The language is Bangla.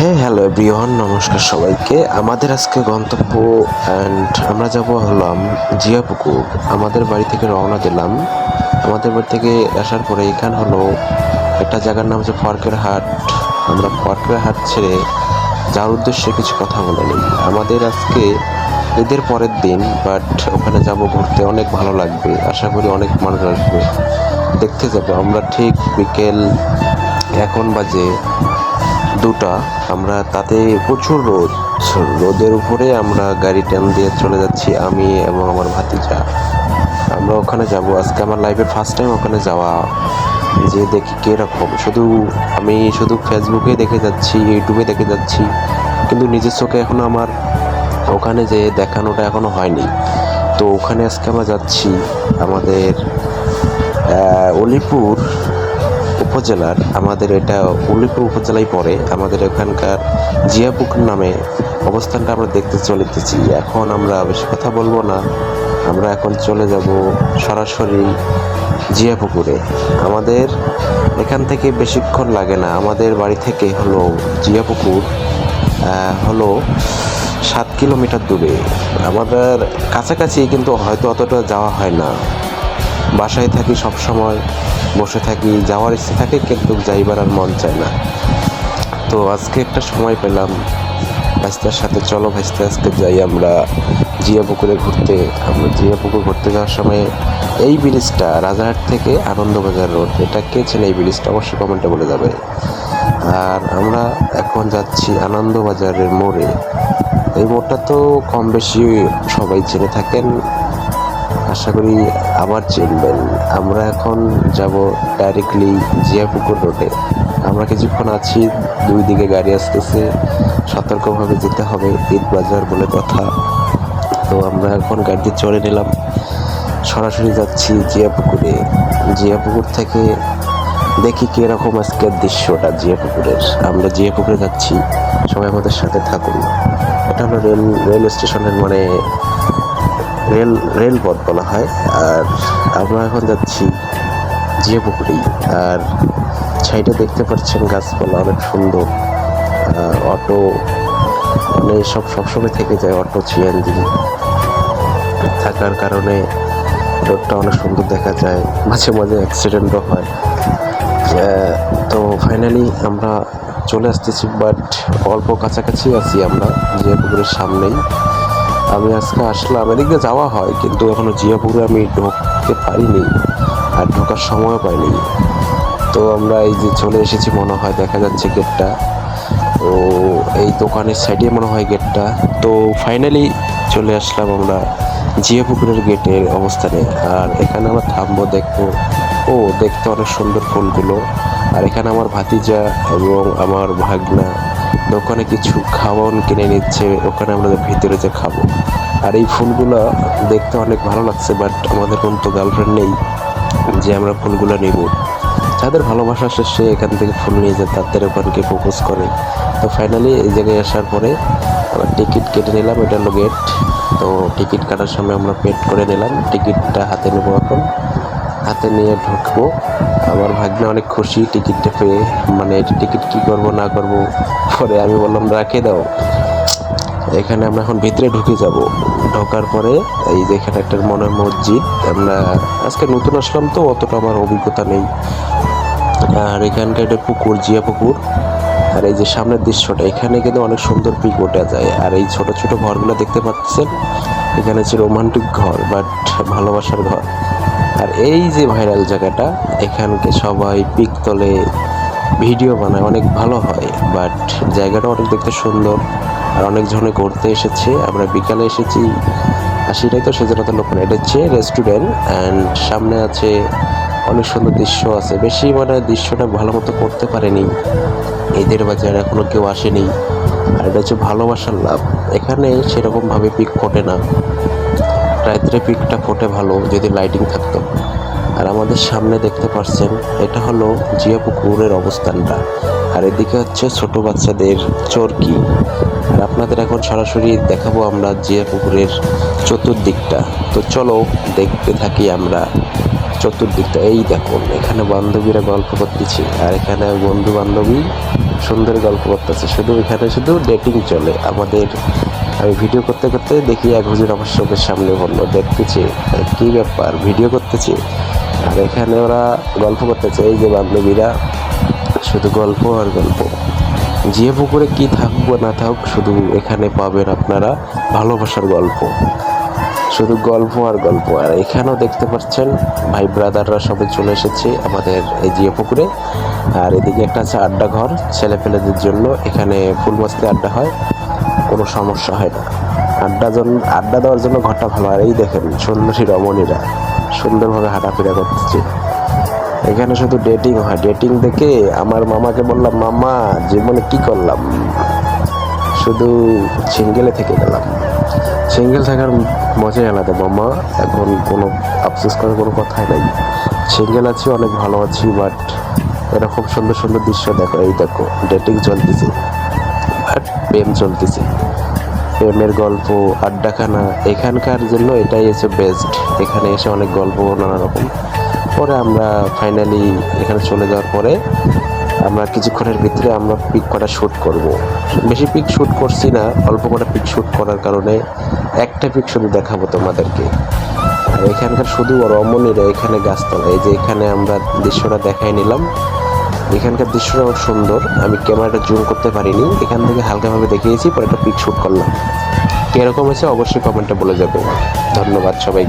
হ্যাঁ, হ্যালো এভরিওয়ান, নমস্কার সবাইকে। আমাদের আজকে গন্তব্য অ্যান্ড আমরা যাব হলাম জিয়াপুকুর। আমাদের বাড়ি থেকে রওনা দিলাম। আমাদের বাড়ি থেকে আসার পরে এখান হলো একটা জায়গার নাম হচ্ছে ফরকের হাট। আমরা ফরকের হাট ছেড়ে যাওয়ার উদ্দেশ্যে কিছু কথা বলে নিই। আমাদের আজকে ঈদের পরের দিন, বাট ওখানে যাব ঘুরতে, অনেক ভালো লাগবে। আশা করি অনেক মানুষ আসবে, দেখতে যাবো। আমরা ঠিক বিকেল এখন বাজে 2টা। আমরা তাতে প্রচুর রোদের উপরে আমরা গাড়ি টান দিয়ে চলে যাচ্ছি, আমি এবং আমার ভাতিজা। আমরা ওখানে যাব আজকে। আমার লাইফে ফার্স্ট টাইম ওখানে যাওয়া, যে দেখি কীরকম। আমি শুধু ফেসবুকে দেখে যাচ্ছি, ইউটিউবে দেখে যাচ্ছি, কিন্তু নিজের চোখে এখনও আমার ওখানে যে দেখানোটা এখনও হয়নি। তো ওখানে আজকে আমরা যাচ্ছি। আমাদের অলিপুর উপজেলার, আমাদের এটা উলিপুর উপজেলায় পড়ে। আমাদের এখানকার জিয়াপুকুর নামে অবস্থানটা আমরা দেখতে চলেছি। এখন আমরা বেশি কথা বলবো না, আমরা এখন চলে যাব সরাসরি জিয়াপুকুরে। আমাদের এখান থেকে বেশিক্ষণ লাগে না। আমাদের বাড়ি থেকে হলো জিয়াপুকুর হলো 7 কিলোমিটার দূরে। আমাদের কাছাকাছি, কিন্তু হয়তো অতটা যাওয়া হয় না। বাসায় থাকি, সব সময় বসে থাকি, যাওয়ার ইচ্ছে থাকে কিন্তু যাইবার আর মন চায় না। তো আজকে একটা সময় পেলাম ভাইস্তার সাথে, চলো ভাইস্তা আজকে যাই আমরা জিয়াপুকুরে ঘুরতে। আমরা জিয়াপুকুর ঘুরতে যাওয়ার সময় এই ব্রিজটা রাজারহাট থেকে আনন্দবাজার রোড, এটা কে চেনে এই ব্রিজটা অবশ্যই কমেন্টে বলে যাবে। আর আমরা এখন যাচ্ছি আনন্দবাজারের মোড়ে। এই মোড়টা তো কম বেশি সবাই চিনে থাকেন, আশা করি আবার চিনবেন। আমরা এখন যাব ডাইরেক্টলি জিয়াপুকুর রোডে। আমরা কিছুক্ষণ আছি, দুই দিকে গাড়ি আসতেছে, সতর্কভাবে যেতে হবে, ঈদ বাজার বলে কথা। তো আমরা এখন গাড়িতে চড়ে নিলাম, সরাসরি যাচ্ছি জিয়াপুকুরে। জিয়াপুকুর থেকে দেখি কীরকম আজকের দৃশ্যটা জিয়াপুকুরের। আমরা জিয়াপুকুরে যাচ্ছি, সবাই আমাদের সাথে থাকুন। এটা হলো রেল স্টেশনের, মানে রেলপথ বলা হয়। আর আমরা এখন যাচ্ছি জিয়াপুকুরেই। আর সাইডে দেখতে পাচ্ছেন গাছপালা অনেক সুন্দর। অটো মানে সবসময় থেকে যায়, অটো সিএনজি থাকার কারণে রোডটা অনেক সুন্দর দেখা যায়। মাঝে মাঝে অ্যাক্সিডেন্টও হয়। তো ফাইনালি আমরা চলে আসতেছি, বাট অল্প কাছাকাছি আছি আমরা জিয়াপুকুরের সামনেই। আমি আজকে আসলাম, এদিক দিয়ে যাওয়া হয় কিন্তু এখনও জিয়াপুরে আমি ঢুকতে পারিনি, আর ঢোকার সময়ও পাইনি। তো আমরা এই যে চলে এসেছি, মনে হয় দেখা যাচ্ছে গেটটা। তো এই দোকানের সাইডে মনে হয় গেটটা। তো ফাইনালি চলে আসলাম আমরা জিয়াপুকুরের গেটের অবস্থানে। আর এখানে আমরা থামবো, দেখবো। দেখতে অনেক সুন্দর ফুলগুলো। আর এখানে আমার ভাতিজা এবং আমার ভাগনা দোকানে কিছু খাওয়ান কিনে নিচ্ছে, ওখানে আমরা ভিতরে যে খাবো। আর এই ফুলগুলো দেখতে অনেক ভালো লাগছে, বাট আমাদের তো গার্লফ্রেন্ড নেই যে আমরা ফুলগুলো নিব। যাদের ভালোবাসা আসে সে এখান থেকে ফুল নিয়ে যায়, তাদের ওখানকে ফোকাস করে। তো ফাইনালি এই জায়গায় আসার পরে আবার টিকিট কেটে নিলাম, এটা হলো গেট। তো টিকিট কাটার সময় আমরা পেড করে নিলাম, টিকিটটা হাতে নেবো। এখন হাতে নিয়ে ঢুকবো। আমার ভাগ্নে অনেক খুশি টিকিটটা পেয়ে, মানে টিকিট কী করবো না করবো। পরে আমি বললাম রাখে দাও। এখানে আমরা এখন ভিতরে ঢুকে যাব। ঢোকার পরে এই যে এখানে একটা মনে হয় মসজিদ। আমরা আজকে নতুন আসলাম তো অতটা আমার অভিজ্ঞতা নেই। আর এখানকার একটা পুকুর, জিয়াপুকুর। আর এই যে সামনের দৃশ্যটা, এখানে কিন্তু অনেক সুন্দর পিক ওঠা যায়। আর এই ছোট ছোট ঘরগুলো দেখতে পাচ্ছেন, এখানে হচ্ছে রোমান্টিক ঘর, বাট ভালোবাসার ঘর। আর এই যে ভাইরাল জায়গাটা, এখানকে সবাই পিক তোলে, ভিডিও বানায়, অনেক ভালো হয়। বাট জায়গাটা অনেক দেখতে সুন্দর। আর অনেকজনে ঘুরতে এসেছে, আমরা বিকালে এসেছি, আর সেটাই তো সেজন্য তো লোক না। এটা হচ্ছে রেস্টুরেন্ট, অ্যান্ড সামনে আছে অনেক সুন্দর দৃশ্য আছে। বেশি মানে দৃশ্যটা ভালো মতো করতে পারেনি, ঈদের বাজার এখনও কেউ আসেনি। আর এটা হচ্ছে ভালোবাসার লাভ। এখানে সেরকমভাবে পিক ফোটে না, রাত্রে পিকটা ফোটে ভালো যদি লাইটিং থাকতো। আর আমাদের সামনে দেখতে পাচ্ছেন, এটা হলো জিয়াপুকুরের অবস্থানটা। আর এদিকে হচ্ছে ছোট বাচ্চাদের চরকি। আর আপনাদের এখন সরাসরি দেখাবো আমরা জিয়াপুকুরের চতুর্দিকটা। তো চলো দেখতে থাকি আমরা চতুর্দিকটা। এই দেখুন, এখানে বান্ধবীরা গল্প করতেছে, আর এখানে বন্ধু বান্ধবী সুন্দর গল্প করতেছে, শুধু এখানে শুধু ডেটিং চলে আমাদের। আমি ভিডিও করতে করতে দেখি এক হুজুর আমার চোখের সামনে বললো, দেখতেছি কী ব্যাপার, ভিডিও করতেছি আর এখানে ওরা গল্প করতেছে। এই যে বান্ধবীরা, শুধু গল্প আর গল্প। জিয়া পুকুরে কী থাকবো না থাকুক, শুধু এখানে পাবেন আপনারা ভালোবাসার গল্প, শুধু গল্প আর গল্প। আর এখানেও দেখতে পাচ্ছেন ভাই ব্রাদাররা সবাই চলে এসেছে আমাদের এই জিয়া পুকুরে। আর এদিকে একটা আছে আড্ডা ঘর ছেলেপেলেদের জন্য, এখানে ফুল মস্তি আড্ডা হয়, কোনো সমস্যা হয় না। আড্ডা দেওয়ার জন্য ঘরটা ভালো। আর এই দেখেন সুন্দরী রমণীরা সুন্দরভাবে হাঁটাফেরা করতেছে। এখানে শুধু ডেটিং হয়। ডেটিং দেখে আমার মামাকে বললাম, মামা জীবনে কি করলাম, শুধু সিঙ্গেলে থেকে গেলাম। সিঙ্গেল থাকার মজাই আলাদা মামা, এখন কোনো আফসোস করার কোনো কথাই নাই। সিঙ্গেল আছি, অনেক ভালো আছি, বাট এরকম সুন্দর সুন্দর দৃশ্য দেখো। এই দেখো ডেটিং চলতেছে আর প্রেম চলতেছে, প্রেমের গল্প, আড্ডাখানা। এখানকার জন্য এটাই হচ্ছে বেস্ট। এখানে এসে অনেক গল্প নানা রকম। পরে আমরা ফাইনালি এখানে চলে যাওয়ার পরে আমরা কিছুক্ষণের ভিতরে আমরা পিক কটা শ্যুট করব। বেশি পিক শ্যুট করছি না, অল্প কটা পিক শ্যুট করার কারণে একটা পিক শুধু দেখাবো তোমাদেরকে। আর এখানকার শুধু রমণীরা, এখানে গাছতলা, এই যে এখানে আমরা দৃশ্যটা দেখাই নিলাম। এখানকার দৃশ্যটাও সুন্দর, আমি ক্যামেরাটা জুম করতে পারিনি, এখান থেকে হালকাভাবে দেখিয়েছি, পরে একটা পিক শ্যুট করলাম। কীরকম হয়েছে অবশ্যই কমেন্টে বলে যাবো। ধন্যবাদ সবাই।